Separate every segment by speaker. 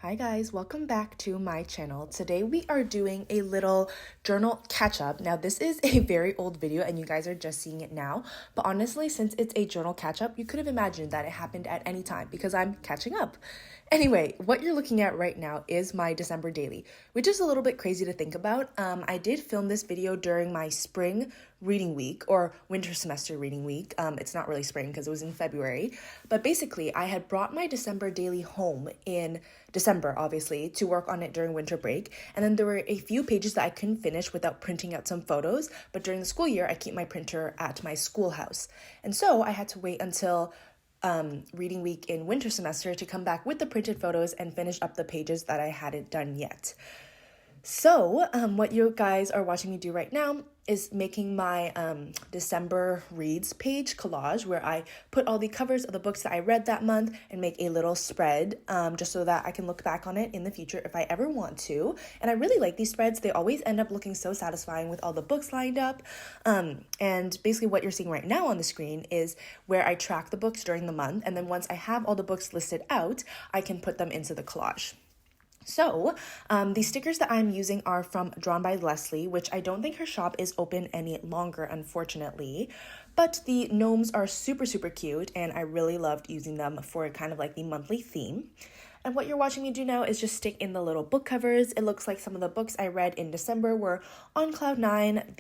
Speaker 1: Hi guys, welcome back to my channel. Today we are doing a little journal catch up. Now this is a very old video and you guys are just seeing it now, but honestly, since it's a journal catch up, you could have imagined that it happened at any time because I'm catching up. Anyway, what you're looking at right now is my December daily, which is a little bit crazy to think about. I did film this video during my spring reading week or winter semester reading week. It's not really spring because it was in February, but basically I had brought my December daily home in December, obviously, to work on it during winter break. And then there were a few pages that I couldn't finish without printing out some photos. But during the school year, I keep my printer at my schoolhouse. And so I had to wait until reading week in winter semester to come back with the printed photos and finish up the pages that I hadn't done yet. So what you guys are watching me do right now is making my December reads page collage where I put all the covers of the books that I read that month and make a little spread just so that I can look back on it in the future if I ever want to. And I really like these spreads. They always end up looking so satisfying with all the books lined up. And basically what you're seeing right now on the screen is where I track the books during the month. And then once I have all the books listed out, I can put them into the collage. So the stickers that I'm using are from Drawn by Leslie, which I don't think her shop is open any longer, unfortunately. But the gnomes are super, super cute, and I really loved using them for kind of like the monthly theme. And what you're watching me do now is just stick in the little book covers. It looks like some of the books I read in December were On Cloud 9,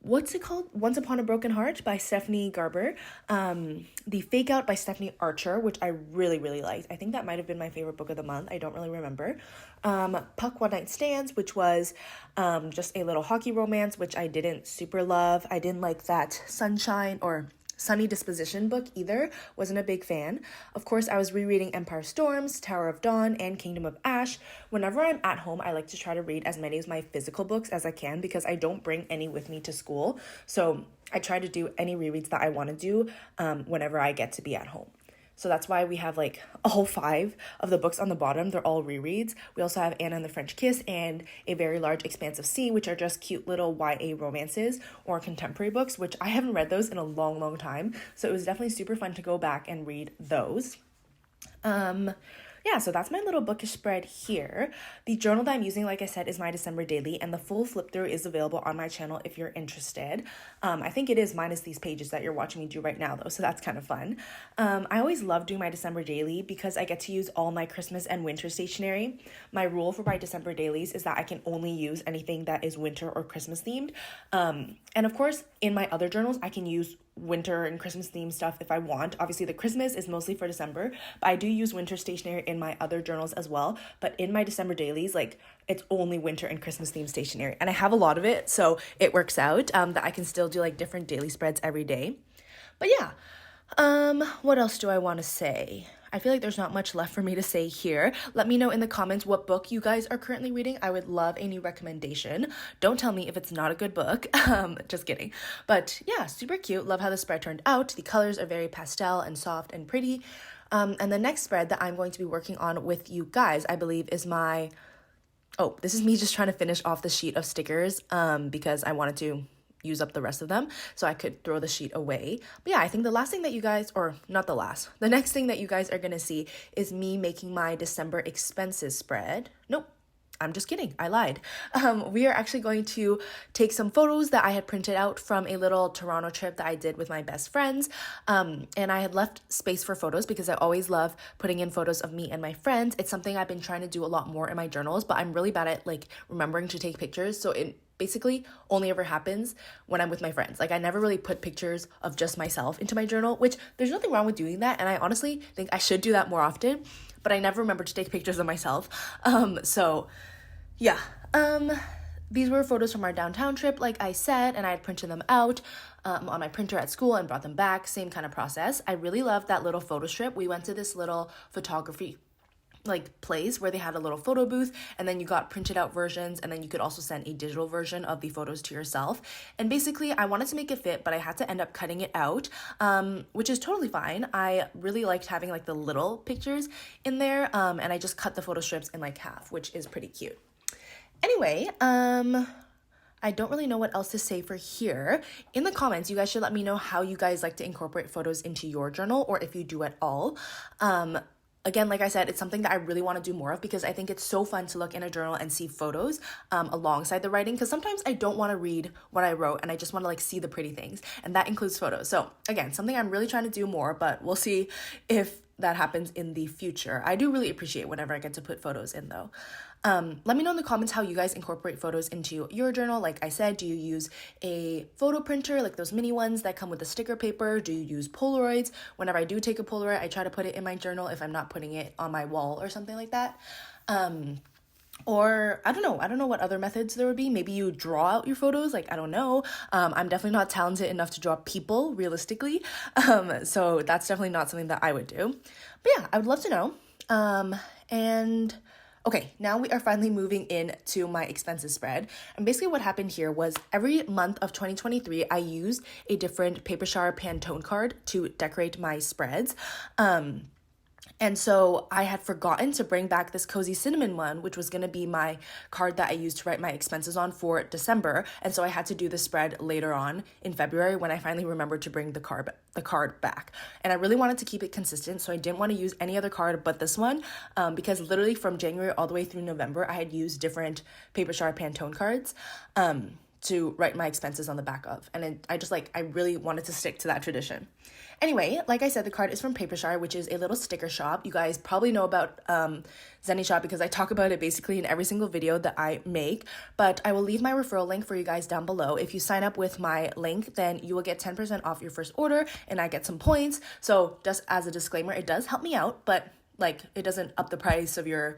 Speaker 1: what's it called? Once Upon a Broken Heart by Stephanie Garber. The Fake Out by Stephanie Archer, which I really, really liked. I think that might have been my favorite book of the month. I don't really remember. Puck One Night Stands, which was just a little hockey romance, which I didn't super love. I didn't like that Sunny Disposition book either. Wasn't a big fan. Of course, I was rereading Empire Storms, Tower of Dawn, and Kingdom of Ash. Whenever I'm at home, I like to try to read as many of my physical books as I can because I don't bring any with me to school. So I try to do any rereads that I want to do whenever I get to be at home. So that's why we have like all 5 of the books on the bottom. They're all rereads. We also have Anna and the French Kiss and A Very Large Expanse of Sea, which are just cute little YA romances or contemporary books, which I haven't read those in a long, long time. So it was definitely super fun to go back and read those. Yeah, so that's my little bookish spread here. The journal that I'm using, like I said, is my December daily, and the full flip through is available on my channel if you're interested. I think it is minus these pages that you're watching me do right now, though, so that's kind of fun. I always love doing my December daily because I get to use all my Christmas and winter stationery. My rule for my December dailies is that I can only use anything that is winter or Christmas themed. And of course, in my other journals, I can use winter and Christmas themed stuff if I want. Obviously the Christmas is mostly for December, but I do use winter stationery in my other journals as well. But in my December dailies, like it's only winter and Christmas themed stationery, and I have a lot of it, so it works out that I can still do like different daily spreads every day. But yeah, what else do I want to say? I feel like there's not much left for me to say here. Let me know in the comments what book you guys are currently reading. I would love a new recommendation. Don't tell me if it's not a good book. Just kidding. But yeah, super cute. Love how the spread turned out. The colors are very pastel and soft and pretty. And the next spread that I'm going to be working on with you guys, I believe, is this is me just trying to finish off the sheet of stickers because I wanted to use up the rest of them so I could throw the sheet away. But yeah, I think the next thing that you guys are gonna see is me making my December expenses spread. Nope, I'm just kidding, I lied. We are actually going to take some photos that I had printed out from a little Toronto trip that I did with my best friends. And I had left space for photos because I always love putting in photos of me and my friends. It's something I've been trying to do a lot more in my journals, but I'm really bad at like remembering to take pictures. So it basically only ever happens when I'm with my friends. Like I never really put pictures of just myself into my journal, which there's nothing wrong with doing that. And I honestly think I should do that more often, but I never remember to take pictures of myself. So yeah, these were photos from our downtown trip, like I said, and I had printed them out on my printer at school and brought them back. Same kind of process. I really loved that little photo strip. We went to this little photography place where they had a little photo booth, and then you got printed out versions, and then you could also send a digital version of the photos to yourself. And basically I wanted to make it fit, but I had to end up cutting it out, which is totally fine. I really liked having like the little pictures in there, and I just cut the photo strips in like half, which is pretty cute. Anyway, I don't really know what else to say for here. In the comments, you guys should let me know how you guys like to incorporate photos into your journal, or if you do at all. Again, like I said, it's something that I really want to do more of because I think it's so fun to look in a journal and see photos alongside the writing, because sometimes I don't want to read what I wrote and I just want to like see the pretty things, and that includes photos. So again, something I'm really trying to do more, but we'll see if that happens in the future. I do really appreciate whenever I get to put photos in though. Let me know in the comments how you guys incorporate photos into your journal. Like I said, do you use a photo printer, like those mini ones that come with the sticker paper? Do you use Polaroids? Whenever I do take a Polaroid, I try to put it in my journal if I'm not putting it on my wall or something like that. Or I don't know what other methods there would be. Maybe you draw out your photos, like I don't know. I'm definitely not talented enough to draw people realistically, so that's definitely not something that I would do. But yeah, I would love to know. And okay, now we are finally moving into my expenses spread. And basically what happened here was every month of 2023, I used a different Papershare Pantone card to decorate my spreads. And so I had forgotten to bring back this Cozy Cinnamon one, which was going to be my card that I used to write my expenses on for December. And so I had to do the spread later on in February when I finally remembered to bring the card back. And I really wanted to keep it consistent, so I didn't want to use any other card but this one, because literally from January all the way through November, I had used different Papershare Pantone cards to write my expenses on the back of. And I really wanted to stick to that tradition. Anyway, like I said, the card is from Papershare, which is a little sticker shop. You guys probably know about Zenny Shop because I talk about it basically in every single video that I make, but I will leave my referral link for you guys down below. If you sign up with my link, then you will get 10% off your first order and I get some points. So just as a disclaimer, it does help me out, but like it doesn't up the price of your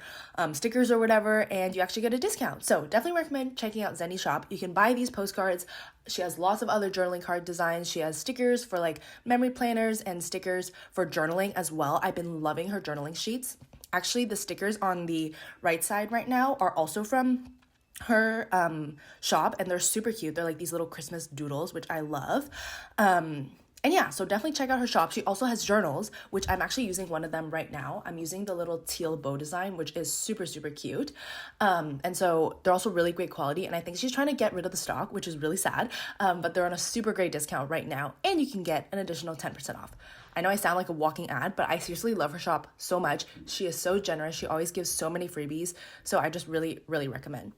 Speaker 1: stickers or whatever, and you actually get a discount. So definitely recommend checking out Zenny Shop. You can buy these postcards. She has lots of other journaling card designs. She has stickers for like memory planners and stickers for journaling as well. I've been loving her journaling sheets. Actually, the stickers on the right side right now are also from her shop, and they're super cute. They're like these little Christmas doodles, which I love. And yeah, so definitely check out her shop. She also has journals, which I'm actually using one of them right now. I'm using the little teal bow design, which is super, super cute. And so they're also really great quality. And I think she's trying to get rid of the stock, which is really sad. But they're on a super great discount right now. And you can get an additional 10% off. I know I sound like a walking ad, but I seriously love her shop so much. She is so generous. She always gives so many freebies. So I just really, really recommend.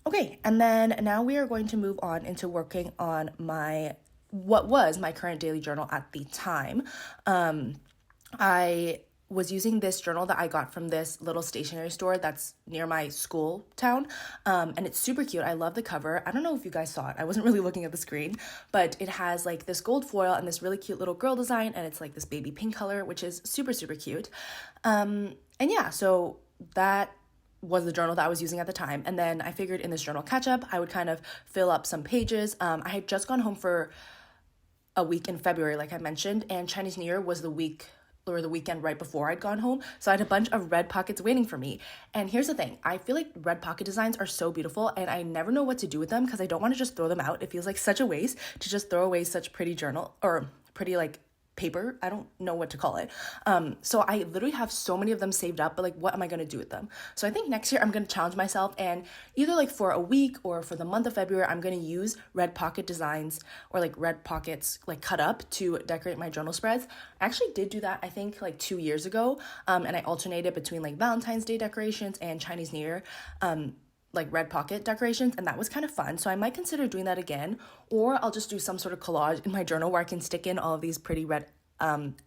Speaker 1: Okay, and then now we are going to move on into working on what was my current daily journal at the time. I was using this journal that I got from this little stationery store that's near my school town, and it's super cute. I love the cover. I don't know if you guys saw it. I wasn't really looking at the screen, but it has like this gold foil and this really cute little girl design, and it's like this baby pink color, which is super, super cute. And yeah, so that was the journal that I was using at the time. And then I figured in this journal catch-up, I would kind of fill up some pages. I had just gone home for a week in February, like I mentioned, and Chinese New Year was the weekend right before I'd gone home. So I had a bunch of red pockets waiting for me. And here's the thing, I feel like red pocket designs are so beautiful and I never know what to do with them because I don't want to just throw them out. It feels like such a waste to just throw away such pretty journal or pretty like paper. I don't know what to call it. So I literally have so many of them saved up, but like, what am I going to do with them? So I think next year I'm going to challenge myself and either like for a week or for the month of February, I'm going to use red pocket designs or like red pockets like cut up to decorate my journal spreads. I actually did do that, I think like 2 years ago. And I alternated between like Valentine's Day decorations and Chinese New Year, like red pocket decorations, and that was kind of fun. So I might consider doing that again, or I'll just do some sort of collage in my journal where I can stick in all of these pretty red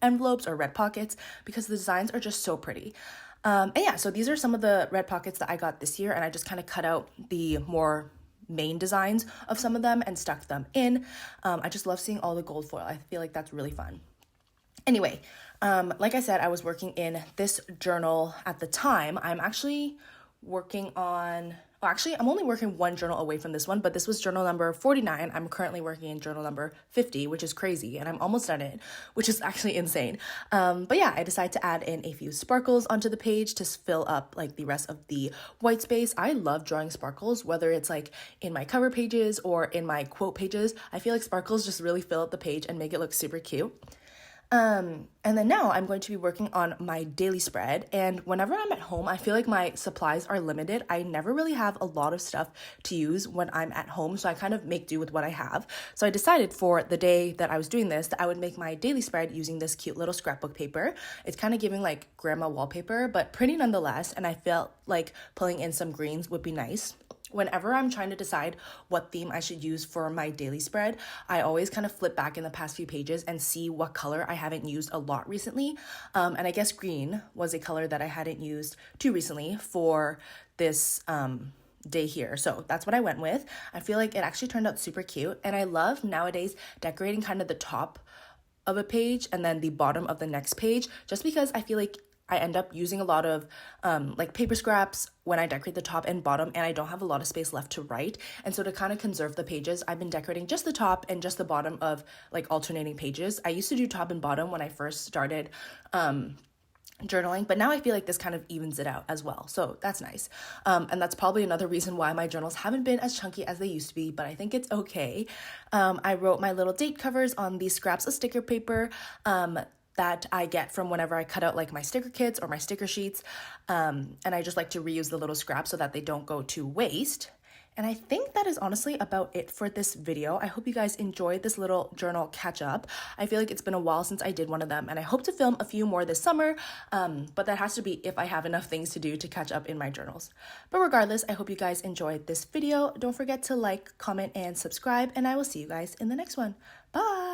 Speaker 1: envelopes or red pockets because the designs are just so pretty. And yeah, so these are some of the red pockets that I got this year, and I just kind of cut out the more main designs of some of them and stuck them in. I just love seeing all the gold foil. I feel like that's really fun. Anyway, like I said, I was working in this journal at the time. I'm actually working on, I'm only working one journal away from this one, but this was journal number 49. I'm currently working in journal number 50, which is crazy, and I'm almost done it, which is actually insane. But yeah, I decided to add in a few sparkles onto the page to fill up like the rest of the white space. I love drawing sparkles, whether it's like in my cover pages or in my quote pages. I feel like sparkles just really fill up the page and make it look super cute. And then now I'm going to be working on my daily spread. And whenever I'm at home, I feel like my supplies are limited. I never really have a lot of stuff to use when I'm at home, so I kind of make do with what I have. So I decided for the day that I was doing this that I would make my daily spread using this cute little scrapbook paper. It's kind of giving like grandma wallpaper, but pretty nonetheless. And I felt like pulling in some greens would be nice. Whenever I'm trying to decide what theme I should use for my daily spread, I always kind of flip back in the past few pages and see what color I haven't used a lot recently. And I guess green was a color that I hadn't used too recently for this day here. So that's what I went with. I feel like it actually turned out super cute. And I love nowadays decorating kind of the top of a page and then the bottom of the next page, just because I feel like I end up using a lot of like paper scraps when I decorate the top and bottom, and I don't have a lot of space left to write. And so to kind of conserve the pages, I've been decorating just the top and just the bottom of like alternating pages. I used to do top and bottom when I first started journaling, but now I feel like this kind of evens it out as well. So that's nice. And that's probably another reason why my journals haven't been as chunky as they used to be, but I think it's okay. I wrote my little date covers on these scraps of sticker paper that I get from whenever I cut out like my sticker kits or my sticker sheets. And I just like to reuse the little scraps so that they don't go to waste. And I think that is honestly about it for this video. I hope you guys enjoyed this little journal catch up. I feel like it's been a while since I did one of them, and I hope to film a few more this summer, but that has to be if I have enough things to do to catch up in my journals. But regardless, I hope you guys enjoyed this video. Don't forget to like, comment, and subscribe, and I will see you guys in the next one. Bye!